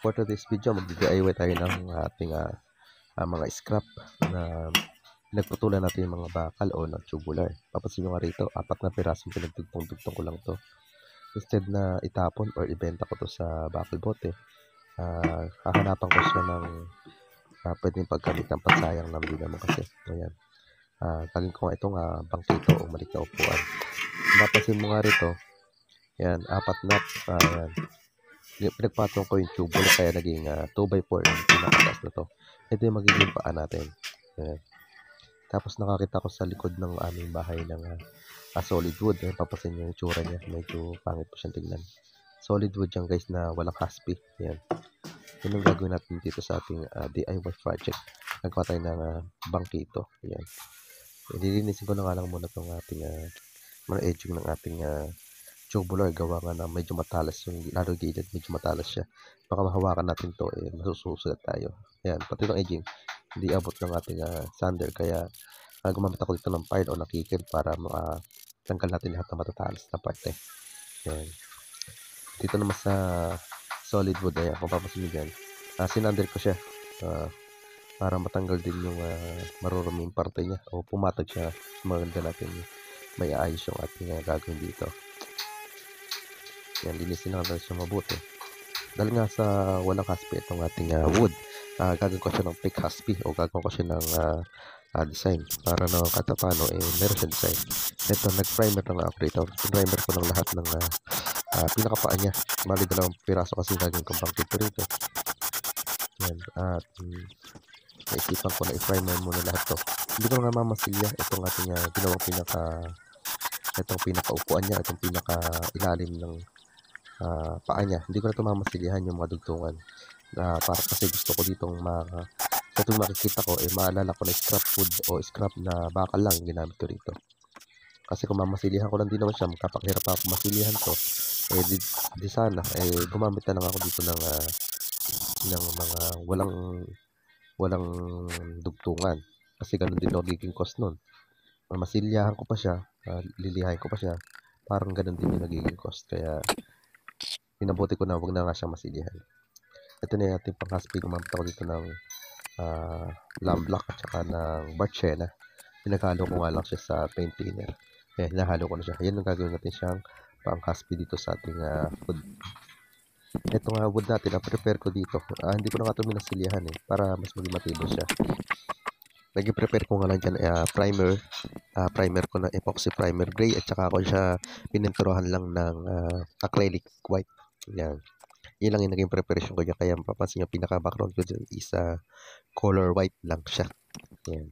For today's video, mag-DIY tayo ng ating mga scrap na pinagputulan natin yung mga bakal o ng tubular. Papansin nyo nga rito, 4 na pirasong pinagtugtong-tugtong ko lang to. Instead na itapon or ibenta ko to sa bakal bote, hahanapan ko siya ng pwedeng paggamit ng pansayang lang din naman kasi. Ayan. Tagin ko nga itong bangkito o maliit na upuan. Papansin mo nga rito, yan, 4 na. Ayan. Pinagpatong ko yung tubular kaya naging 2x4 yung pinakataas na to. Ito yung magiging paa natin. Ayan. Tapos nakakita ko sa likod ng aming bahay ng solid wood. Ayan, papasin nyo yung tsura niya. Medyo pangit po siyang tignan. Solid wood yan guys na walang haspi. Ayan. Yun ang gagawin natin dito sa ating DIY project. Nagkawa tayo ng bangkito. Ayan. Nilinisin ko na nga lang muna itong ating mga edging ng ating tubular. Gawa nga na medyo matalas yung lalo gilid. Medyo matalas siya. Baka mahawakan natin to masusugat tayo. Ayan. Pati itong edging hindi abot ng ating sander. Kaya gumamit ako dito ng pile o ng kikil para tanggal natin lahat ng matatalas na parte. Ayan. Dito naman sa solid wood, ayan, kung papasin nyo dyan, sinander ko siya para matanggal din yung maruruming parte niya o pumatag siya. Maganda natin may ayos yung ating gagawin dito. Yan, linisin natin siya mabuti. Dahil nga sa walang haspi itong ating wood, gagawin ko siya ng fake haspi o gagawin ko siya ng design para na katapano meron siyang design. Ito, nag-primer na nga ako rito. Primer ko ng lahat ng pinakapaan niya. Bali 2 piraso kasi gagawin kong bangkito rito. Yan, at naisipan ko na i-primer muna lahat to. Hindi ko nga mamasilya itong ating ginawang itong pinakaupuan niya, itong pinaka ilalim ng paa niya. Hindi ko na ito mamasilyahan yung mga dugtungan. Para kasi gusto ko ditong sa itong makikita ko, maalala ko na scrap wood o scrap na bakal lang ginamit ko rito. Kasi kung mamasilyahan ko lang din naman siya, magkapakahirap ako masilihan to. Di sana, gumamit na lang ako dito ng mga walang dugtungan. Kasi ganun din nagiging cost nun. Masilyahan ko pa siya, lilihain ko pa siya, parang ganun din yung nagiging cost. Kaya, pinabuti ko na wag na nga siyang masilyahan. Ito na yung ating pang-haspi. Gumamit ako dito ng lamblock at saka ng barchena. Pinaghalo ko nga lang siya sa paint thinner. Kaya hinahalo ko na siya. Yan ang gagawin natin siyang pang-haspi dito sa ating wood. Ito nga wood natin, prepare ko dito. Hindi ko na nga ito minasilyahan para mas maging matibay siya. Nag-prepare ko nga lang dyan primer ko na epoxy primer gray at saka ako siya pininturahan lang ng acrylic white. Yan. Yun lang yung naging preparation ko dyan. Kaya mapapansin nyo, pinaka-background ko dyan is color white lang siya. Yan.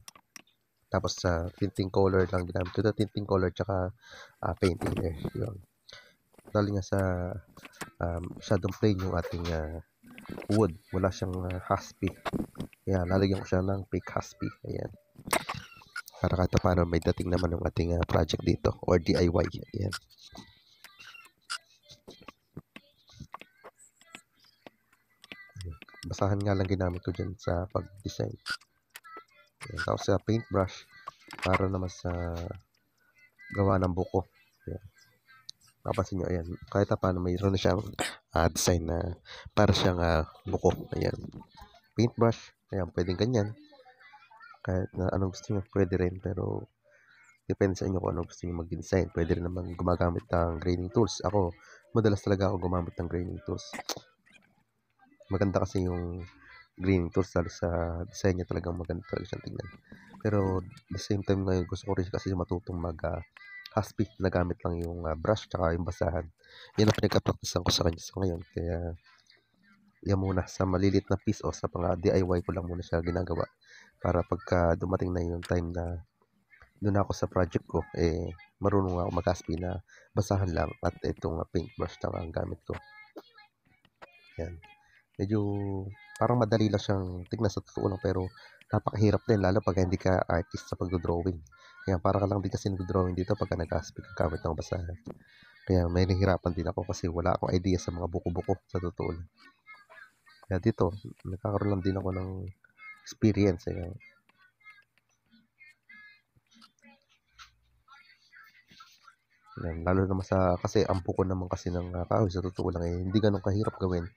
Tapos tinting color lang ginamit ko. Tinting color tsaka paint thinner. Yun. Dahil nga sa masyadong plain yung ating wood. Wala siyang haspi. Kaya lalagyan ko siya ng fake haspi. Ayan. Para kahit paano may dating naman yung ating project dito or DIY. Ayan. Basahan nga lang ginamit ko dyan sa pag-design. Ayan. Tapos sa paintbrush para naman sa gawa ng buko. Ayan. Papansin nyo, ayan. Kahit paano mayroon na siyang design na para siyang buko. Ayan. Paintbrush. Ayan, pwedeng ganyan. Kahit na anong gusto nyo, pwede rin. Pero depende sa inyo kung anong gusto nyo mag-design. Pwede rin naman gumagamit ng grading tools. Ako, madalas talaga ako gumamit ng grading tools. Maganda kasi yung green tools dahil sa design niya talagang maganda talaga siyang tingnan. Pero the same time ngayon gusto ko rin kasi matutong haspi na gamit lang yung brush tsaka yung basahan. Yan ang pinagka-practicean ko sa kanya sa ngayon. Kaya yan muna sa malilit na piece o sa pang DIY ko lang muna siya ginagawa. Para pagka dumating na yung time na doon ako sa project ko, marunong ako mag-haspi na basahan lang at itong paintbrush tsaka ang gamit ko. Yan. Medyo parang madali lang siyang tignan sa totoo lang pero napakahirap din lalo pag hindi ka artist sa pagdodrawing. Kaya para ka lang din kasi nagdodrawing dito pagka nag-aspect ka gamit ng basahan. Kaya may nahihirapan din ako kasi wala akong idea sa mga buko-buko sa totoo lang. Kaya dito, nagkakaroon lang din ako ng experience. Lalo naman kasi ang buko naman kasi ng kahoy sa totoo lang hindi ganun kahirap gawin.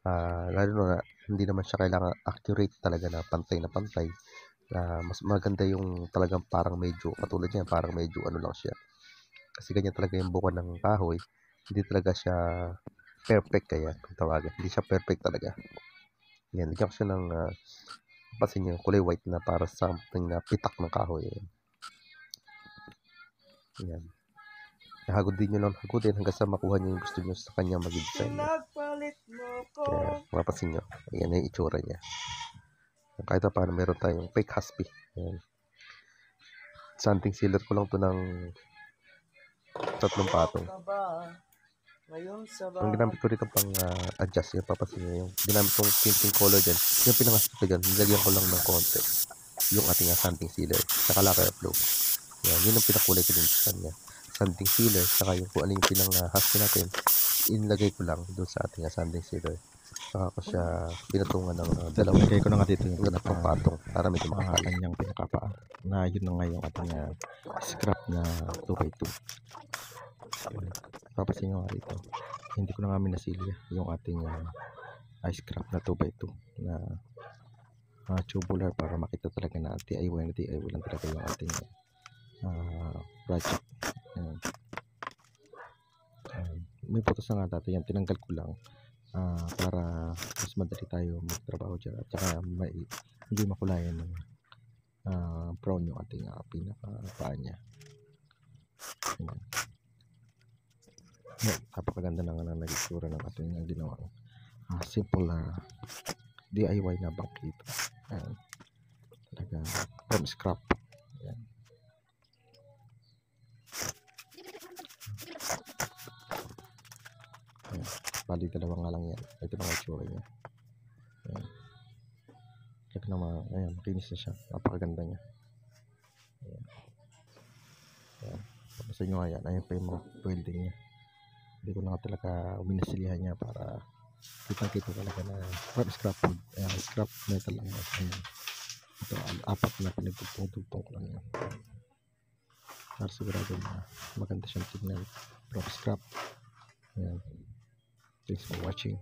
Lalo na hindi naman siya kailangan accurate talaga na pantay na pantay. Mas maganda yung talagang parang medyo katulad niyan, parang medyo ano lang siya. Kasi ganyan talaga yung buka ng kahoy. Hindi talaga siya perfect kaya kung tawagin. Hindi siya perfect talaga. Yan, lagyan ko siya ng pasin niyo kulay white na para something na pitak ng kahoy. Yan. Hagod din nyo lang hagodin hanggang sa makuha nyo yung gusto nyo sa kanya maging design. Kaya mapapansin nyo, ayan na yung itsura niya. Kahit na paano meron tayong fake husky. Ayan. Sanding sealer ko lang to ng 3 patong. Ang ginamit ko dito pang adjust yung papasin nyo yung ginamit kong tinting color dyan. Yung pinangasip ko dyan, nilagyan ko lang ng konti yung ating sanding sealer saka lacquer flow. Yan, yun ang pinakulay ko din sa kanya. Sanding sealer saka yung kung ano yung pinang-husky natin, inilagay ko lang doon sa ating sanding sealer. Saka ko siya pinatungan ng dalawa. Lagay ko na nga dito yung patong para medyo makakali. kanyang pinakapaa na yun na nga yung ating scrap na 2x2. Papasin nyo nga rito, hindi ko na nga minasilya yung ating scrap na 2x2 na tubular para makita talaga na DIY lang talaga yung ating project. May putos na nga dati yan, tinanggal ko lang para mas madali tayo magtrabaho dyan at saka hindi makulayan ng brown yung ating pinakapaa niya. Napakaganda na nga ng itsura ng ating ginawang simple na DIY na bangkito. Talaga from scrap. Ayan. Ayan. Bali dalawa nga lang yan. Ito na ang itsura niya. Ayan. Check naman. Ayan, makinis na siya. Napakaganda niya. Ayan. Ayan. Tapos nyo nga yan. Ayan pa yung mga welding niya. Hindi ko na talaga uminasilihan niya para kitang-kita talaga na from scrap wood. Ayan, scrap metal lang. Ayan. Ito, 4 na pinagtugtong ko lang yan. Para sigurado na maganda siyang tignan from scrap. Ayan. Thanks for watching.